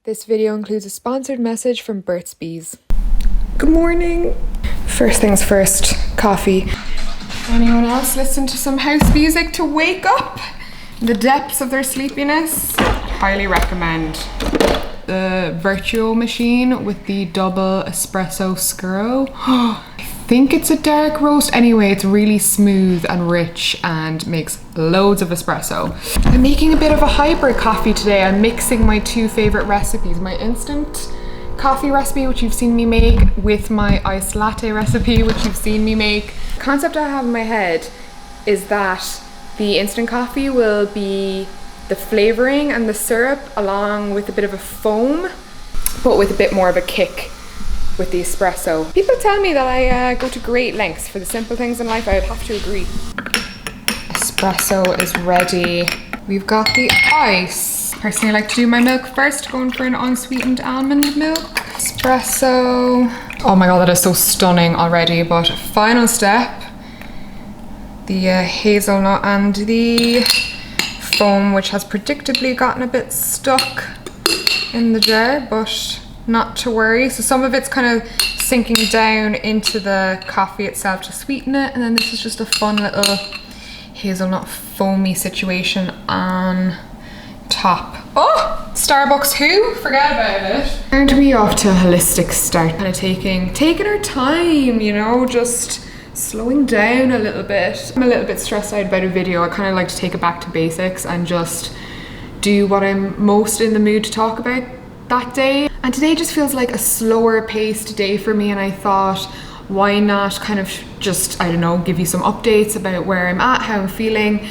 This video includes a sponsored message from Burt's Bees. Good morning. First things first, coffee. Anyone else listen to some house music to wake up in the depths of their sleepiness? Highly recommend. The Virtuo machine with the double espresso scuro. I think it's a dark roast. Anyway, it's really smooth and rich and makes loads of espresso. I'm making a bit of a hybrid coffee today. I'm mixing my two favorite recipes, my instant coffee recipe, which you've seen me make, with my iced latte recipe, which you've seen me make. The concept I have in my head is that the instant coffee will be the flavoring and the syrup along with a bit of a foam, but with a bit more of a kick with the espresso. People tell me that I go to great lengths for the simple things in life. I would have to agree. Espresso is ready. We've got the ice. Personally, I like to do my milk first, going for an unsweetened almond milk. Espresso. Oh my god, that is so stunning already, but final step. The hazelnut and the foam, which has predictably gotten a bit stuck in the jar, but not to worry. So some of it's kind of sinking down into the coffee itself to sweeten it, and then this is just a fun little hazelnut foamy situation on top. Oh, Starbucks who? Forget about it. Aren't we off to a holistic start? Kind of taking our time, you know, just slowing down a little bit. I'm a little bit stressed out about a video. I kind of like to take it back to basics and just do what I'm most in the mood to talk about that day. And today just feels like a slower paced day for me, and I thought, why not kind of just, I don't know, give you some updates about where I'm at, how I'm feeling,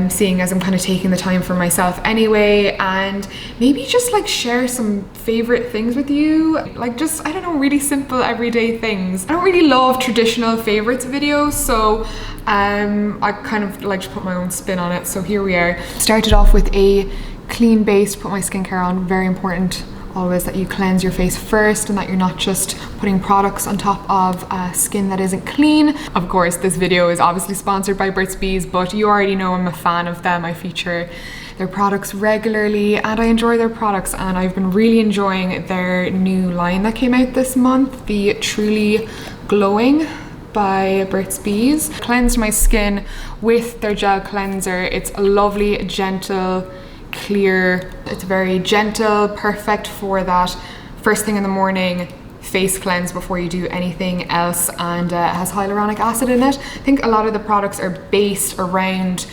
seeing as I'm kind of taking the time for myself anyway, and maybe just like share some favorite things with you, like just, I don't know, really simple everyday things. I don't really love traditional favorites videos, so I kind of like to put my own spin on it. So here we are. Started off with a clean base to put my skincare on. Very important always that you cleanse your face first and that you're not just putting products on top of skin that isn't clean. Of course, this video is obviously sponsored by Burt's Bees, but you already know I'm a fan of them. I feature their products regularly and I enjoy their products, and I've been really enjoying their new line that came out this month, the Truly Glowing by Burt's Bees. Cleansed my skin with their gel cleanser. It's a lovely, gentle, clear. It's very gentle, perfect for that first thing in the morning face cleanse before you do anything else, and it has hyaluronic acid in it. I think a lot of the products are based around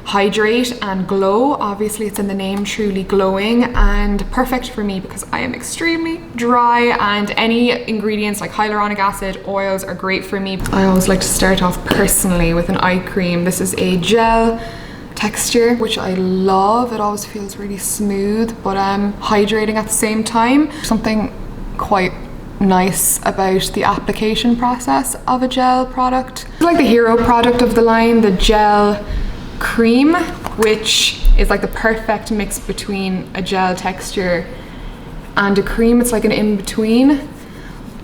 hydrate and glow. Obviously it's in the name, Truly Glowing, and perfect for me because I am extremely dry, and any ingredients like hyaluronic acid, oils are great for me. I always like to start off personally with an eye cream. This is a gel texture, which I love. It always feels really smooth, but hydrating at the same time. Something quite nice about the application process of a gel product. It's like the hero product of the line, the gel cream, which is like the perfect mix between a gel texture and a cream. It's like an in-between.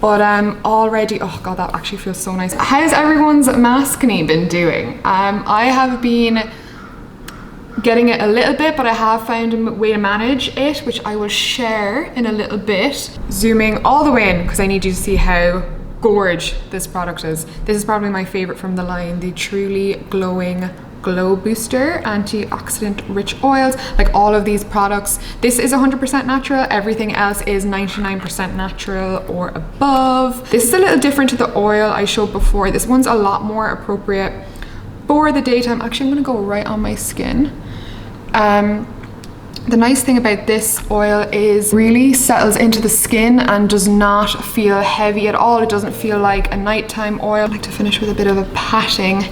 But already, oh god, that actually feels so nice. How's everyone's maskne been doing? I have been getting it a little bit, but I have found a way to manage it, which I will share in a little bit. Zooming all the way in because I need you to see how gorgeous this product is. This is probably my favorite from the line, the Truly Glowing Glow Booster antioxidant rich oils. Like all of these products, this is 100% natural, everything else is 99% natural or above. This is a little different to the oil I showed before. This one's a lot more appropriate for the daytime. Actually, I'm gonna go right on my skin. The nice thing about this oil is really settles into the skin and does not feel heavy at all. It doesn't feel like a nighttime oil. I like to finish with a bit of a patting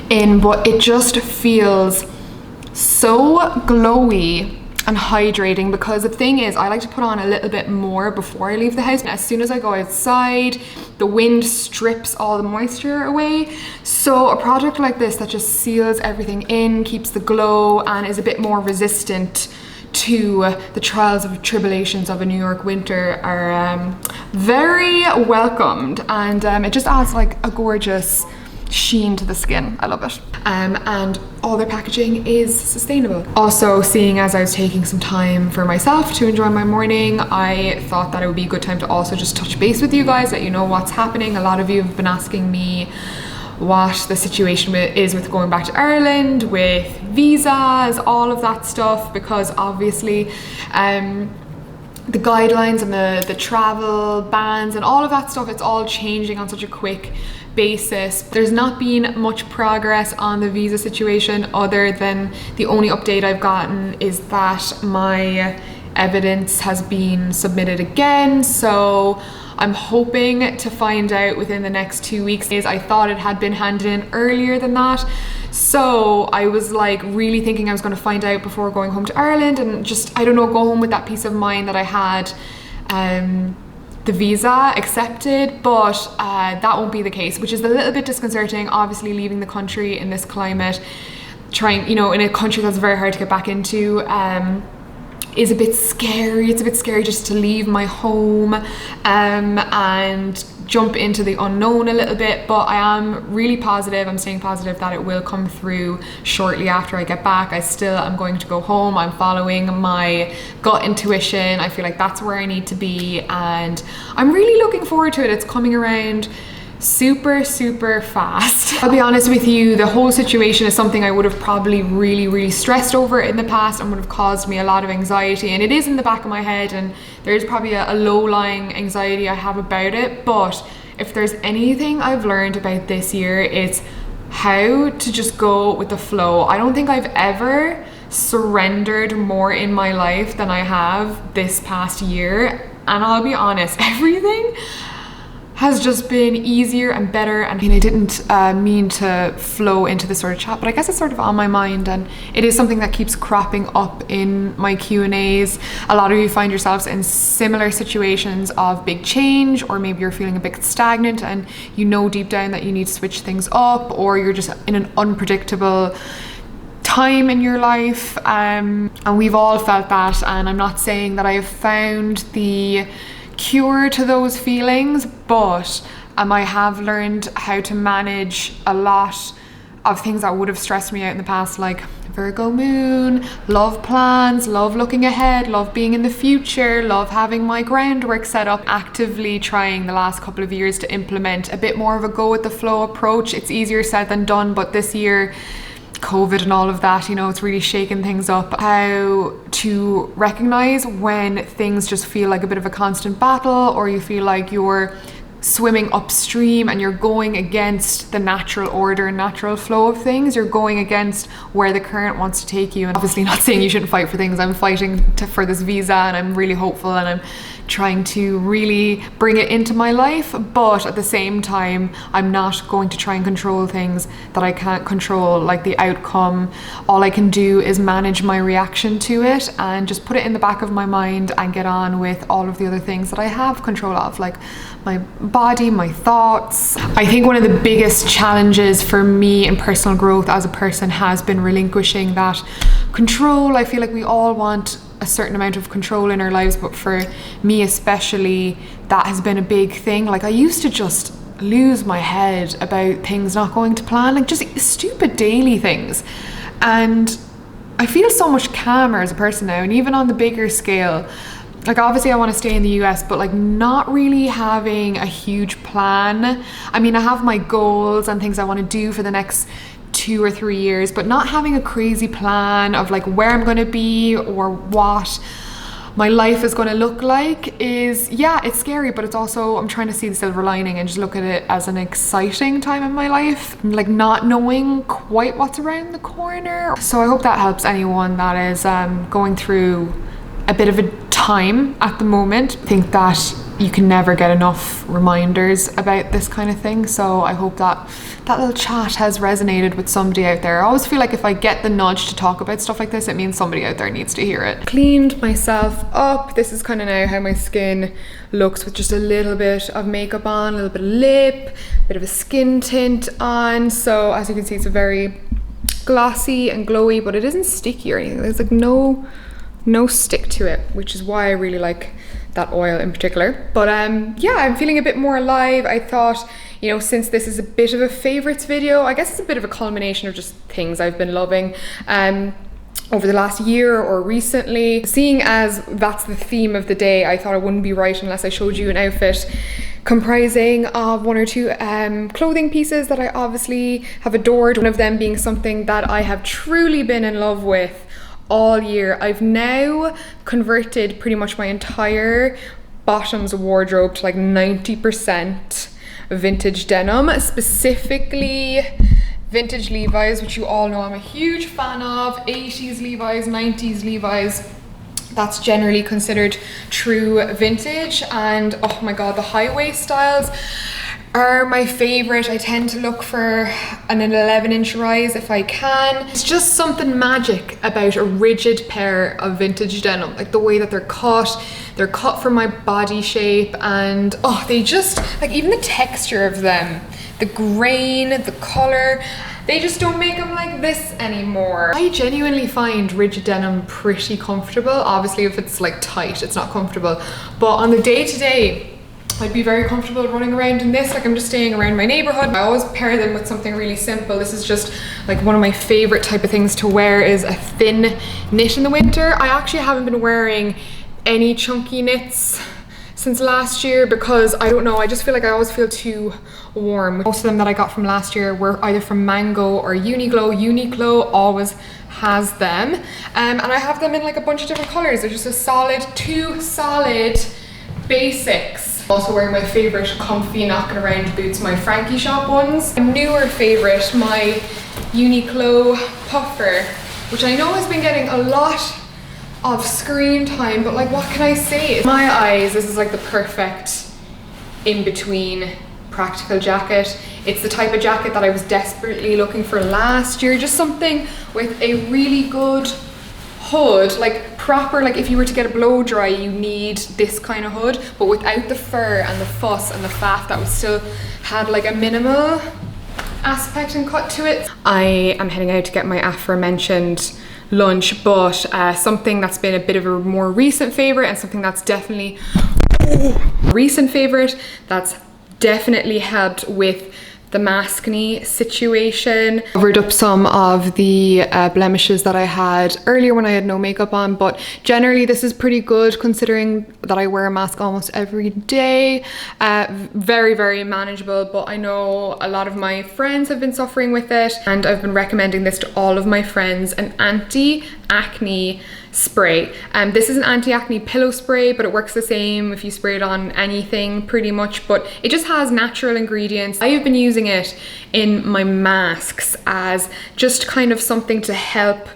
in, but it just feels so glowy and hydrating, because the thing is, I like to put on a little bit more before I leave the house. As soon as I go outside, the wind strips all the moisture away. So a product like this that just seals everything in, keeps the glow, and is a bit more resistant to the trials and tribulations of a New York winter are very welcomed, and it just adds like a gorgeous sheen to the skin. I love it. And all their packaging is sustainable. Also, seeing as I was taking some time for myself to enjoy my morning, I thought that it would be a good time to also just touch base with you guys, let you know what's happening. A lot of you have been asking me what the situation is with going back to Ireland, with visas, all of that stuff, because obviously the guidelines and the travel bans and all of that stuff, it's all changing on such a quick basis. There's not been much progress on the visa situation, other than the only update I've gotten is that my evidence has been submitted again. So I'm hoping to find out within the next 2 weeks. I thought it had been handed in earlier than that. So I was like really thinking I was going to find out before going home to Ireland, and just, I don't know, go home with that peace of mind that I had the visa accepted, but that won't be the case, which is a little bit disconcerting. Obviously leaving the country in this climate, trying, you know, in a country that's very hard to get back into, is a bit scary. It's a bit scary just to leave my home and jump into the unknown a little bit, but I am really positive, I'm staying positive that it will come through shortly after I get back. I still am going to go home. I'm following my gut intuition. I feel like that's where I need to be, and I'm really looking forward to it. It's coming around super fast. I'll be honest with you, the whole situation is something I would have probably really stressed over in the past and would have caused me a lot of anxiety, and it is in the back of my head, and there's probably a low-lying anxiety I have about it. But if there's anything I've learned about this year, it's how to just go with the flow. I don't think I've ever surrendered more in my life than I have this past year, and I'll be honest, everything has just been easier and better. And I mean, I didn't mean to flow into this sort of chat, but I guess it's sort of on my mind, and it is something that keeps cropping up in my Q&As. A lot of you find yourselves in similar situations of big change, or maybe you're feeling a bit stagnant and you know deep down that you need to switch things up, or you're just in an unpredictable time in your life, and we've all felt that. And I'm not saying that I have found the cure to those feelings, but I have learned how to manage a lot of things that would have stressed me out in the past, like Virgo moon, love plans, love looking ahead, love being in the future, love having my groundwork set up. Actively trying the last couple of years to implement a bit more of a go with the flow approach. It's easier said than done, but this year, COVID and all of that, you know, it's really shaken things up. How to recognize when things just feel like a bit of a constant battle, or you feel like you're swimming upstream and you're going against the natural order and natural flow of things. You're going against where the current wants to take you. And obviously not saying you shouldn't fight for things. I'm fighting for this visa, and I'm really hopeful, and I'm trying to really bring it into my life, but at the same time I'm not going to try and control things that I can't control, like the outcome. All I can do is manage my reaction to it and just put it in the back of my mind and get on with all of the other things that I have control of, like my body, my thoughts. I think one of the biggest challenges for me in personal growth as a person has been relinquishing that control. I feel like we all want a certain amount of control in our lives, but for me especially, that has been a big thing. Like I used to just lose my head about things not going to plan, like just stupid daily things, and I feel so much calmer as a person now. And even on the bigger scale, like obviously I want to stay in the US, but like not really having a huge plan. I mean, I have my goals and things I want to do for the next 2 or 3 years, but not having a crazy plan of like where I'm going to be or what my life is going to look like is, yeah, it's scary, but it's also, I'm trying to see the silver lining and just look at it as an exciting time in my life, like not knowing quite what's around the corner. So I hope that helps anyone that is going through a bit of a time at the moment. I think that you can never get enough reminders about this kind of thing, so I hope that that little chat has resonated with somebody out there. I always feel like if I get the nudge to talk about stuff like this, it means somebody out there needs to hear it. Cleaned myself up. This is kind of now how my skin looks, with just a little bit of makeup on, a little bit of lip, a bit of a skin tint on. So as you can see, it's a very glossy and glowy, but it isn't sticky or anything. There's like no no stick to it, which is why I really like that oil in particular. But yeah, I'm feeling a bit more alive. I thought, you know, since this is a bit of a favorites video, I guess it's a bit of a culmination of just things I've been loving over the last year or recently. Seeing as that's the theme of the day, I thought it wouldn't be right unless I showed you an outfit comprising of one or two clothing pieces that I obviously have adored. One of them being something that I have truly been in love with all year. I've now converted pretty much my entire bottoms wardrobe to like 90% vintage denim, specifically vintage Levi's, which you all know I'm a huge fan of. 80s Levi's, 90s Levi's. That's generally considered true vintage. And oh my god, the high waist styles are my favorite. I tend to look for an 11-inch rise if I can. It's just something magic about a rigid pair of vintage denim, like the way that they're cut for my body shape, and oh, they just, like, even the texture of them, the grain, the color, they just don't make them like this anymore. I genuinely find rigid denim pretty comfortable. Obviously if it's like tight, it's not comfortable, but on the day-to-day, I'd be very comfortable running around in this, like I'm just staying around my neighborhood. I always pair them with something really simple. This is just like one of my favorite type of things to wear, is a thin knit in the winter. I actually haven't been wearing any chunky knits since last year because I don't know, I just feel like I always feel too warm. Most of them that I got from last year were either from Mango or Uniqlo. Uniqlo always has them, and I have them in like a bunch of different colors. They're just two solid basics. Also wearing my favorite comfy knocking around boots, my Frankie Shop ones. A newer favorite, my Uniqlo puffer, which I know has been getting a lot of screen time, but like, what can I say? In my eyes, this is like the perfect in-between practical jacket. It's the type of jacket that I was desperately looking for last year. Just something with a really good hood, like proper, like if you were to get a blow dry, you need this kind of hood, but without the fur and the fuss and the faff that was still had like a minimal aspect and cut to it. I am heading out to get my aforementioned lunch, but something that's been a bit of a more recent favorite, and something that's definitely helped with the maskne situation. Covered up some of the blemishes that I had earlier when I had no makeup on, but generally this is pretty good considering that I wear a mask almost every day. Very, very manageable, but I know a lot of my friends have been suffering with it, and I've been recommending this to all of my friends, an anti-acne spray. This is an anti-acne pillow spray, but it works the same if you spray it on anything pretty much, but it just has natural ingredients. I have been using it in my masks as just kind of something to help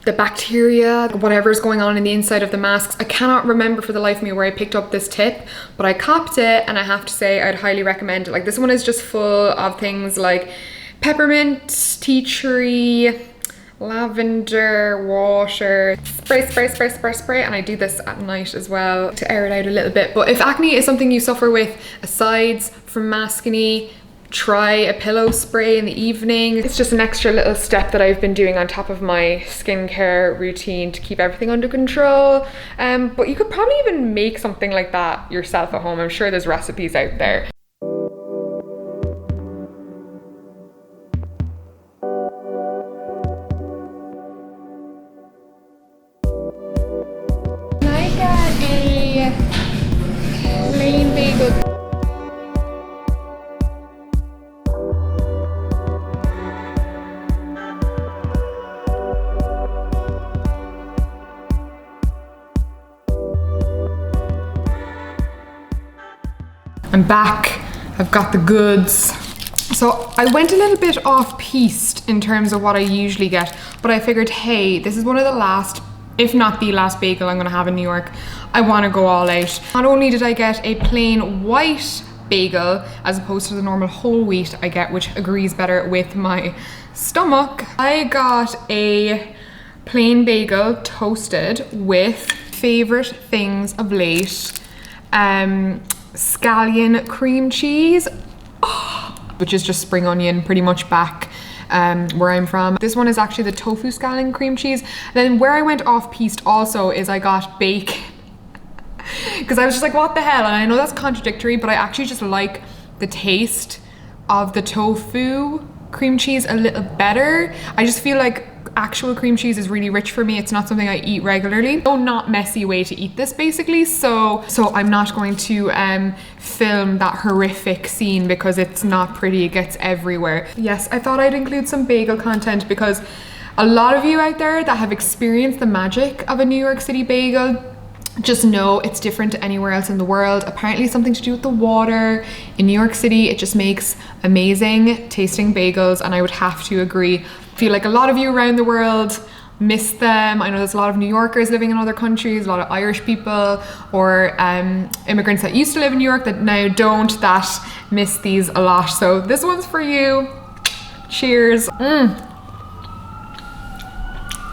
the bacteria, whatever's going on in the inside of the masks. I cannot remember for the life of me where I picked up this tip, but I copped it, and I have to say I'd highly recommend it. Like, this one is just full of things like peppermint, tea tree, lavender, water, spray, and I do this at night as well to air it out a little bit. But if acne is something you suffer with aside from maskne, try a pillow spray in the evening. It's just an extra little step that I've been doing on top of my skincare routine to keep everything under control. But you could probably even make something like that yourself at home. I'm sure there's recipes out there. Plain bagel. I'm back. I've got the goods. So I went a little bit off-piste in terms of what I usually get, but I figured, hey, this is one of the last, if not the last bagel I'm gonna have in New York. I wanna go all out. Not only did I get a plain white bagel as opposed to the normal whole wheat I get, which agrees better with my stomach, I got a plain bagel toasted with favorite things of late, scallion cream cheese, which is just spring onion pretty much back where I'm from. This one is actually the tofu scallion cream cheese. Then where I went off piste also is I got bacon. Because I was just like, what the hell? And I know that's contradictory, but I actually just like the taste of the tofu cream cheese a little better. I just feel like actual cream cheese is really rich for me. It's not something I eat regularly. No, not messy way to eat this basically. So I'm not going to film that horrific scene because it's not pretty. It gets everywhere. Yes, I thought I'd include some bagel content because a lot of you out there that have experienced the magic of a New York City bagel just know it's different to anywhere else in the world. Apparently something to do with the water in New York City. It just makes amazing tasting bagels, and I would have to agree. I feel like a lot of you around the world miss them. I know there's a lot of New Yorkers living in other countries, a lot of Irish people or immigrants that used to live in New York that now don't, that miss these a lot. So this one's for you. Cheers.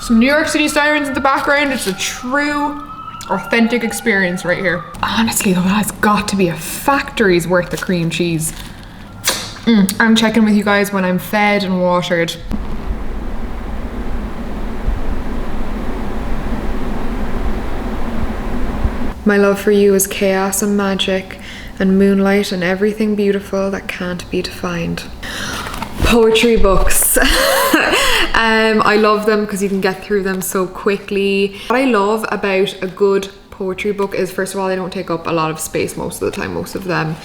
Some New York City sirens in the background. It's a true authentic experience right here. Honestly though, that's got to be a factory's worth of cream cheese. I'm checking with you guys when I'm fed and watered. My love for you is chaos and magic and moonlight and everything beautiful that can't be defined. Poetry books. I love them because you can get through them so quickly. What I love about a good poetry book is, first of all, they don't take up a lot of space most of the time. Most of them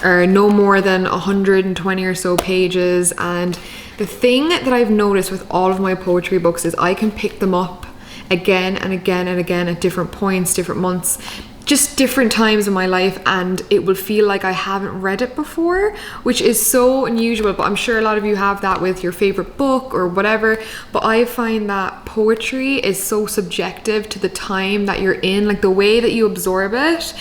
are no more than 120 or so pages. And the thing that I've noticed with all of my poetry books is I can pick them up again and again and again at different points, different months, just different times in my life, and it will feel like I haven't read it before, which is so unusual. But I'm sure a lot of you have that with your favorite book or whatever. But I find that poetry is so subjective to the time that you're in, like the way that you absorb it.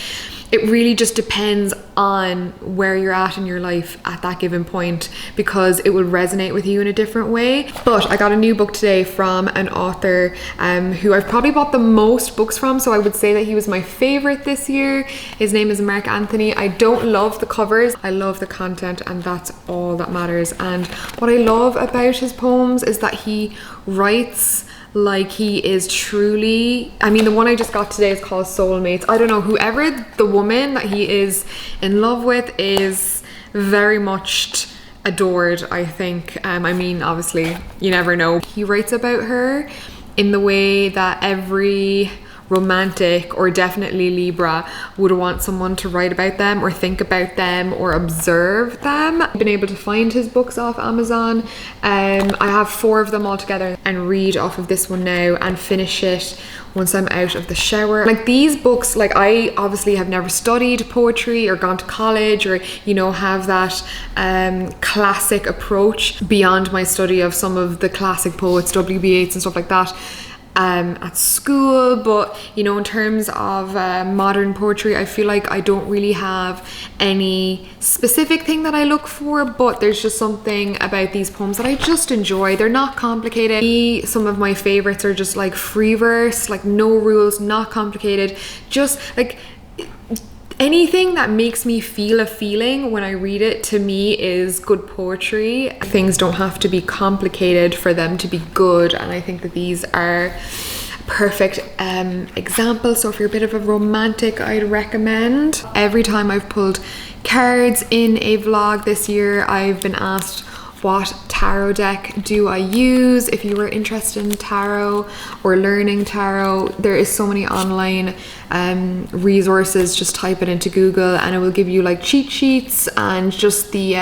It really just depends on where you're at in your life at that given point, because it will resonate with you in a different way. But I got a new book today from an author who I've probably bought the most books from, so I would say that he was my favorite this year. His name is Mark Anthony. I don't love the covers, I love the content, and that's all that matters. And what I love about his poems is that he writes like he is truly, I mean, the one I just got today is called Soulmates. I don't know, whoever the woman that he is in love with is very much adored, I think. I mean, obviously, you never know. He writes about her in the way that every romantic, or definitely Libra, would want someone to write about them or think about them or observe them. I've been able to find his books off Amazon. I have 4 of them all together and read off of this one now and finish it once I'm out of the shower. Like these books, like I obviously have never studied poetry or gone to college or, you know, have that classic approach beyond my study of some of the classic poets, W.B. Yeats and stuff like that, at school. But you know, in terms of modern poetry, I feel like I don't really have any specific thing that I look for, but there's just something about these poems that I just enjoy. They're not complicated. Some of my favorites are just like free verse, like no rules, not complicated, just like anything that makes me feel a feeling when I read it, to me, is good poetry. Things don't have to be complicated for them to be good, and I think that these are perfect examples. So if you're a bit of a romantic, I'd recommend. Every time I've pulled cards in a vlog this year, I've been asked what tarot deck do I use. If you were interested in tarot or learning tarot, there is so many online resources. Just type it into Google and it will give you like cheat sheets and just the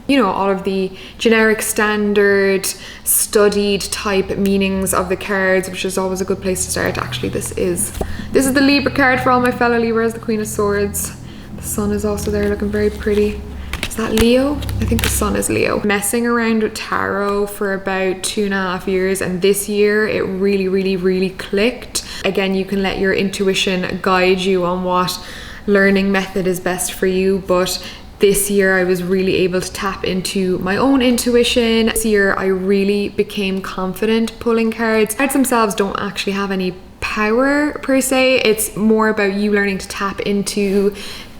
you know, all of the generic standard studied type meanings of the cards, which is always a good place to start. Actually, this is the Libra card for all my fellow Libras, the Queen of Swords. The sun is also there looking very pretty. Is that Leo? I think the sun is Leo. Messing around with tarot for about 2.5 years, and this year it really clicked. Again, you can let your intuition guide you on what learning method is best for you, but this year I was really able to tap into my own intuition. This year I really became confident pulling cards. Cards themselves don't actually have any power per se. It's more about you learning to tap into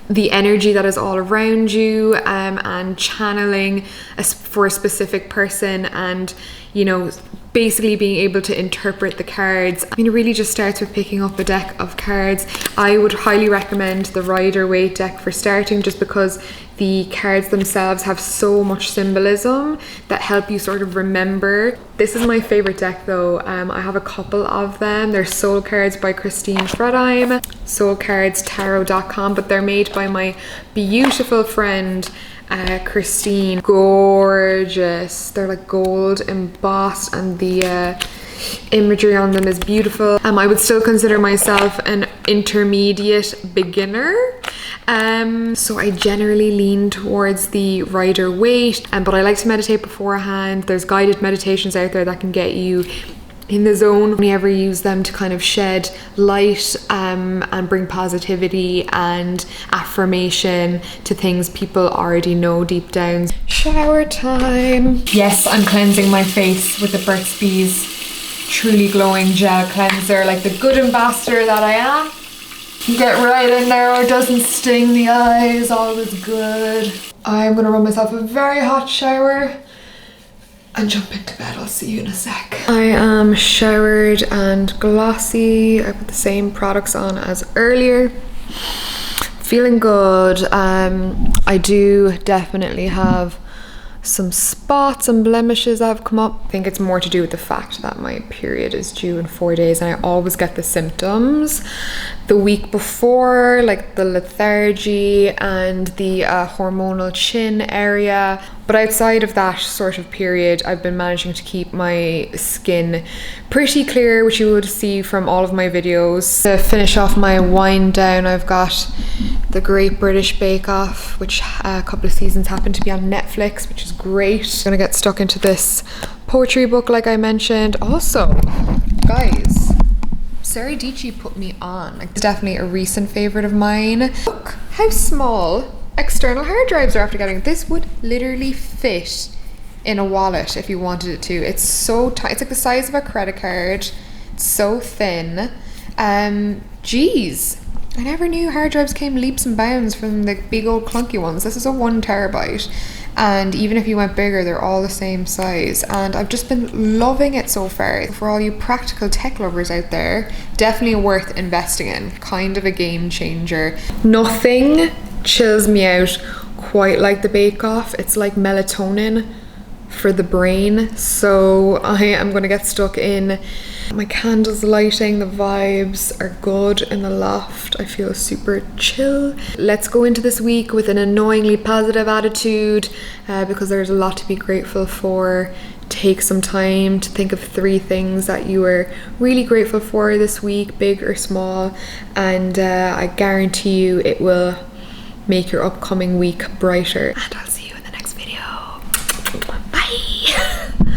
the energy that is all around you, and channeling for a specific person, and you know, basically being able to interpret the cards. I mean, it really just starts with picking up a deck of cards. I would highly recommend the Rider-Waite deck for starting, just because the cards themselves have so much symbolism that help you sort of remember. This is my favorite deck though. I have a couple of them. They're Soul Cards by Christine Fredheim, soulcardstarot.com, but they're made by my beautiful friend Christine. Gorgeous. They're like gold embossed, and the imagery on them is beautiful. I would still consider myself an intermediate beginner, so I generally lean towards the Rider-Waite, but I like to meditate beforehand. There's guided meditations out there that can get you in the zone. I only ever use them to kind of shed light and bring positivity and affirmation to things people already know deep down. Shower time. Yes, I'm cleansing my face with the Burt's Bees Truly Glowing Gel Cleanser, like the good ambassador that I am. Get right in there, it doesn't sting the eyes, always good. I'm gonna run myself a very hot shower and jump into bed. I'll see you in a sec. I am showered and glossy. I put the same products on as earlier. Feeling good. I do definitely have some spots and blemishes that have come up. I think it's more to do with the fact that my period is due in 4 days, and I always get the symptoms the week before, like the lethargy and the hormonal chin area. But outside of that sort of period, I've been managing to keep my skin pretty clear, which you would see from all of my videos. To finish off my wind down, I've got the Great British Bake Off, which a couple of seasons happened to be on Netflix, which is great. I'm gonna get stuck into this poetry book like I mentioned. Also, guys, Sarah Dici put me on. Like, it's definitely a recent favorite of mine. Look how small external hard drives are after getting. This would literally fit in a wallet if you wanted it to. It's so tight. It's like the size of a credit card. It's so thin. Geez, I never knew hard drives came leaps and bounds from the big old clunky ones. This is a 1 terabyte, and even if you went bigger, they're all the same size, and I've just been loving it so far. For all you practical tech lovers out there, definitely worth investing in. Kind of a game changer. Nothing chills me out quite like the Bake Off. It's like melatonin for the brain. So I am going to get stuck in. My candles lighting, the vibes are good in the loft. I feel super chill. Let's go into this week with an annoyingly positive attitude, because there's a lot to be grateful for. Take some time to think of 3 things that you are really grateful for this week, big or small, and I guarantee you it will make your upcoming week brighter. And I'll